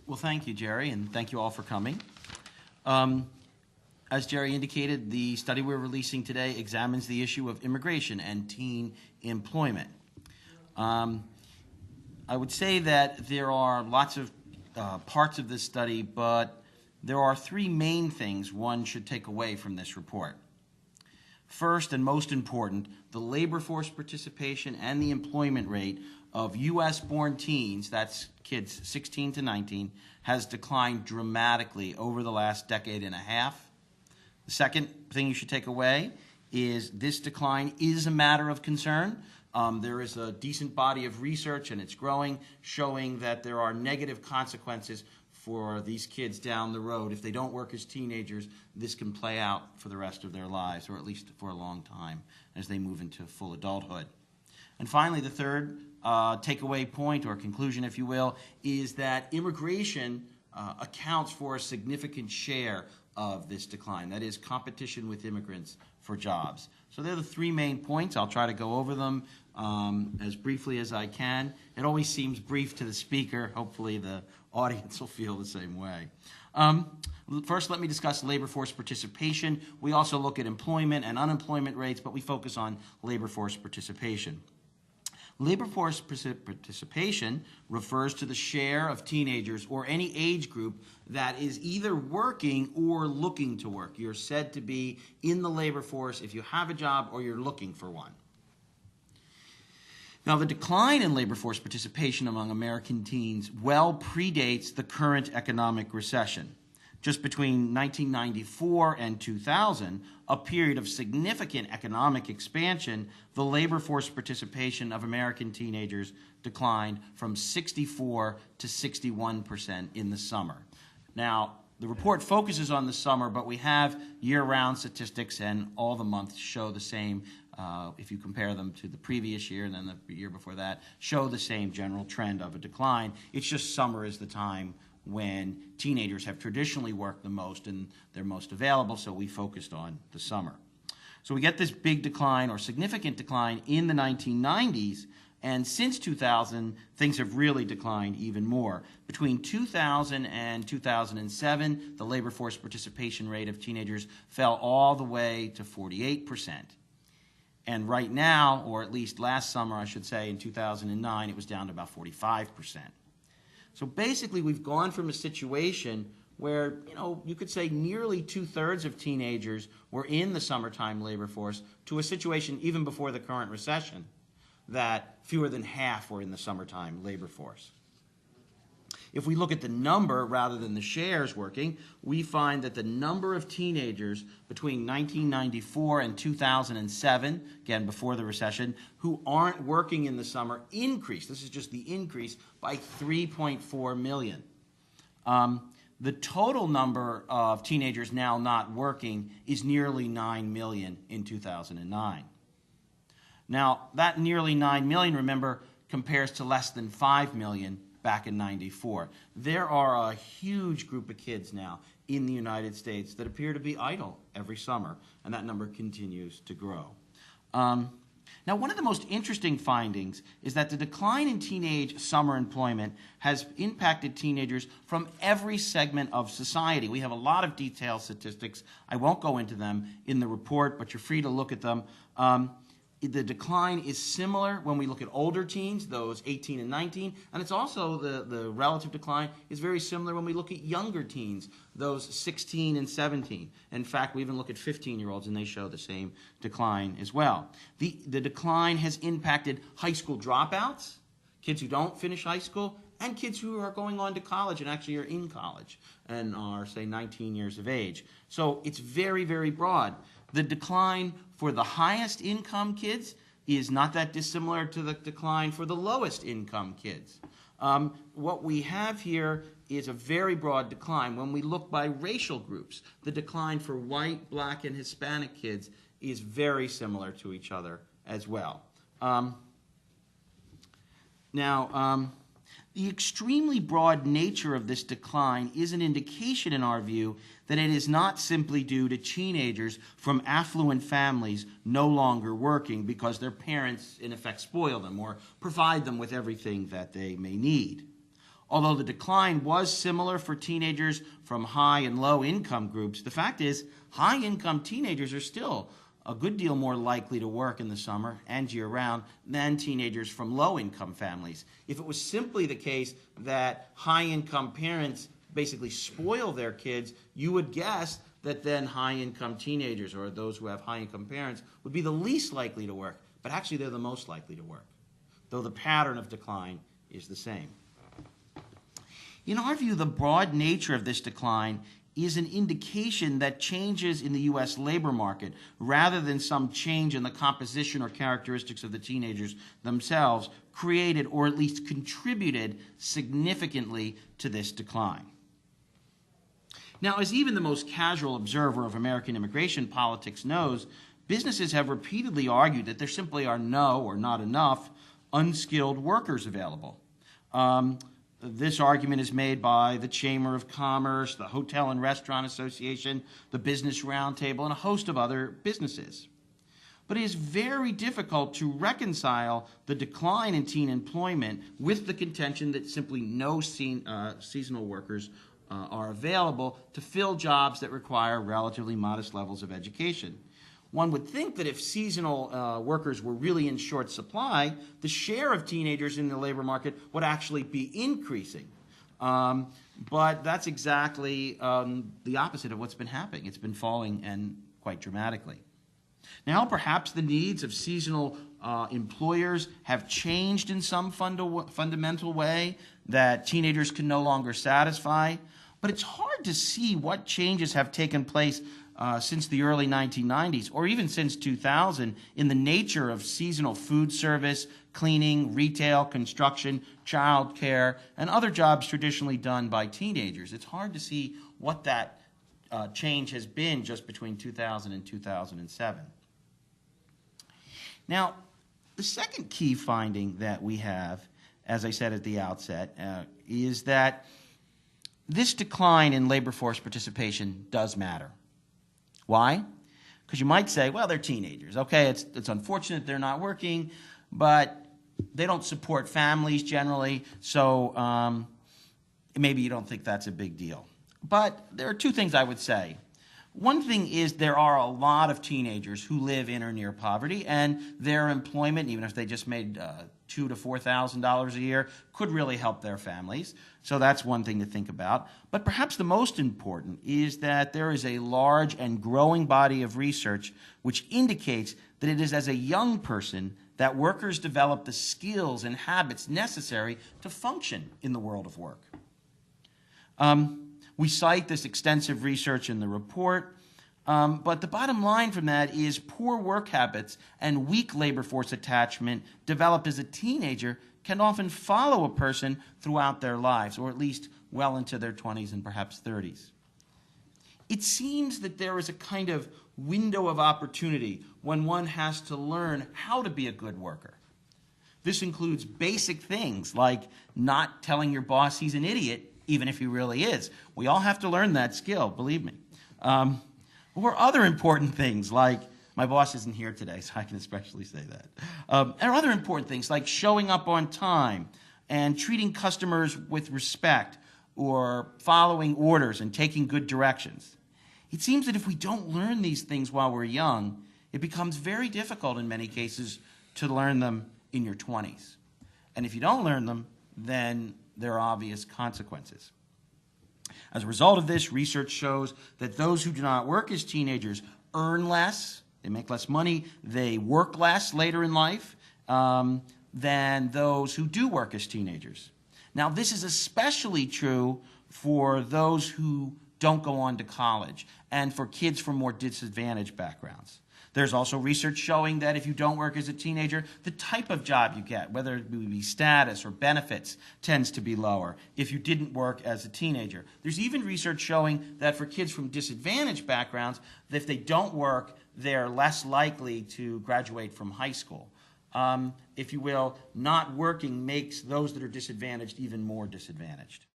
Well, thank you, Jerry, and thank you all for coming. As Jerry indicated, the study we're releasing today examines the issue of immigration and teen employment. I would say that there are lots of parts of this study, but there are three main things one should take away from this report. First, and most important, the labor force participation and the employment rate of U.S.-born teens, that's kids 16 to 19, has declined dramatically over the last decade and a half. The second thing you should take away is this decline is a matter of concern. There is a decent body of research, and it's growing, showing that there are negative consequences for these kids down the road. If they don't work as teenagers, this can play out for the rest of their lives, or at least for a long time as they move into full adulthood. And finally, the third takeaway point, or conclusion, if you will, is that immigration accounts for a significant share of this decline. That is, competition with immigrants for jobs. So they're the three main points. I'll try to go over them as briefly as I can. It always seems brief to the speaker. Hopefully the audience will feel the same way. First, let me discuss labor force participation. We also look at employment and unemployment rates, but we focus on labor force participation. Labor force participation refers to the share of teenagers or any age group that is either working or looking to work. You're said to be in the labor force if you have a job or you're looking for one. Now, the decline in labor force participation among American teens well predates the current economic recession. Just between 1994 and 2000, a period of significant economic expansion, the labor force participation of American teenagers declined from 64 to 61% in the summer. Now, the report focuses on the summer, but we have year-round statistics, and all the months show the same, if you compare them to the previous year and then the year before that, show the same general trend of a decline. It's just summer is the time when teenagers have traditionally worked the most and they're most available, so we focused on the summer. So we get this big decline or significant decline in the 1990s, and since 2000, things have really declined even more. Between 2000 and 2007, the labor force participation rate of teenagers fell all the way to 48%. And right now, or at least last summer, I should say, in 2009, it was down to about 45%. So basically, we've gone from a situation where, you could say nearly two-thirds of teenagers were in the summertime labor force to a situation even before the current recession that fewer than half were in the summertime labor force. If we look at the number rather than the shares working, we find that the number of teenagers between 1994 and 2007, again before the recession, who aren't working in the summer increased. This is just the increase by 3.4 million. The total number of teenagers now not working is nearly 9 million in 2009. Now, that nearly 9 million, remember, compares to less than 5 million back in '94. There are a huge group of kids now in the United States that appear to be idle every summer, and that number continues to grow. Now, one of the most interesting findings is that the decline in teenage summer employment has impacted teenagers from every segment of society. We have a lot of detailed statistics. I won't go into them in the report, but you're free to look at them. The decline is similar when we look at older teens, those 18 and 19, and it's also the relative decline is very similar when we look at younger teens, those 16 and 17. In fact, we even look at 15-year-olds, and they show the same decline as well. The decline has impacted high school dropouts, kids who don't finish high school, and kids who are going on to college and actually are in college and are, say, 19 years of age. So it's very, very broad. The decline for the highest income kids is not that dissimilar to the decline for the lowest income kids. What we have here is a very broad decline. When we look by racial groups, the decline for white, black, and Hispanic kids is very similar to each other as well. The extremely broad nature of this decline is an indication, in our view, that it is not simply due to teenagers from affluent families no longer working because their parents, in effect, spoil them or provide them with everything that they may need. Although the decline was similar for teenagers from high and low income groups, the fact is high income teenagers are still a good deal more likely to work in the summer and year-round than teenagers from low-income families. If it was simply the case that high-income parents basically spoil their kids, you would guess that then high-income teenagers, or those who have high-income parents, would be the least likely to work. But actually, they're the most likely to work, though the pattern of decline is the same. In our view, the broad nature of this decline is an indication that changes in the U.S. labor market, rather than some change in the composition or characteristics of the teenagers themselves, created or at least contributed significantly to this decline. Now, as even the most casual observer of American immigration politics knows, businesses have repeatedly argued that there simply are no or not enough unskilled workers available. This argument is made by the Chamber of Commerce, the Hotel and Restaurant Association, the Business Roundtable, and a host of other businesses. But it is very difficult to reconcile the decline in teen employment with the contention that simply no seasonal workers are available to fill jobs that require relatively modest levels of education. One would think that if seasonal workers were really in short supply, the share of teenagers in the labor market would actually be increasing. But that's exactly the opposite of what's been happening. It's been falling, and quite dramatically. Now, perhaps the needs of seasonal employers have changed in some fundamental way that teenagers can no longer satisfy, but it's hard to see what changes have taken place since the early 1990s, or even since 2000, in the nature of seasonal food service, cleaning, retail, construction, child care, and other jobs traditionally done by teenagers. It's hard to see what that change has been just between 2000 and 2007. Now, the second key finding that we have, as I said at the outset, is that this decline in labor force participation does matter. Why? Because you might say, well, they're teenagers. Okay, it's unfortunate they're not working, but they don't support families generally, so maybe you don't think that's a big deal. But there are two things I would say. One thing is there are a lot of teenagers who live in or near poverty, and their employment, even if they just made $2,000 to $4,000 a year, could really help their families. So that's one thing to think about. But perhaps the most important is that there is a large and growing body of research which indicates that it is as a young person that workers develop the skills and habits necessary to function in the world of work. We cite this extensive research in the report, but the bottom line from that is poor work habits and weak labor force attachment developed as a teenager can often follow a person throughout their lives, or at least well into their 20s and perhaps 30s. It seems that there is a kind of window of opportunity when one has to learn how to be a good worker. This includes basic things like not telling your boss he's an idiot, even if he really is. We all have to learn that skill, believe me. Or other important things like, my boss isn't here today, so I can especially say that. Or other important things like showing up on time and treating customers with respect, or following orders and taking good directions. It seems that if we don't learn these things while we're young, it becomes very difficult in many cases to learn them in your 20s. And if you don't learn them, then there are obvious consequences. As a result of this, research shows that those who do not work as teenagers earn less, they make less money, they work less later in life than those who do work as teenagers. Now, this is especially true for those who don't go on to college and for kids from more disadvantaged backgrounds. There's also research showing that if you don't work as a teenager, the type of job you get, whether it be status or benefits, tends to be lower if you didn't work as a teenager. There's even research showing that for kids from disadvantaged backgrounds, that if they don't work, they're less likely to graduate from high school. If you will, not working makes those that are disadvantaged even more disadvantaged.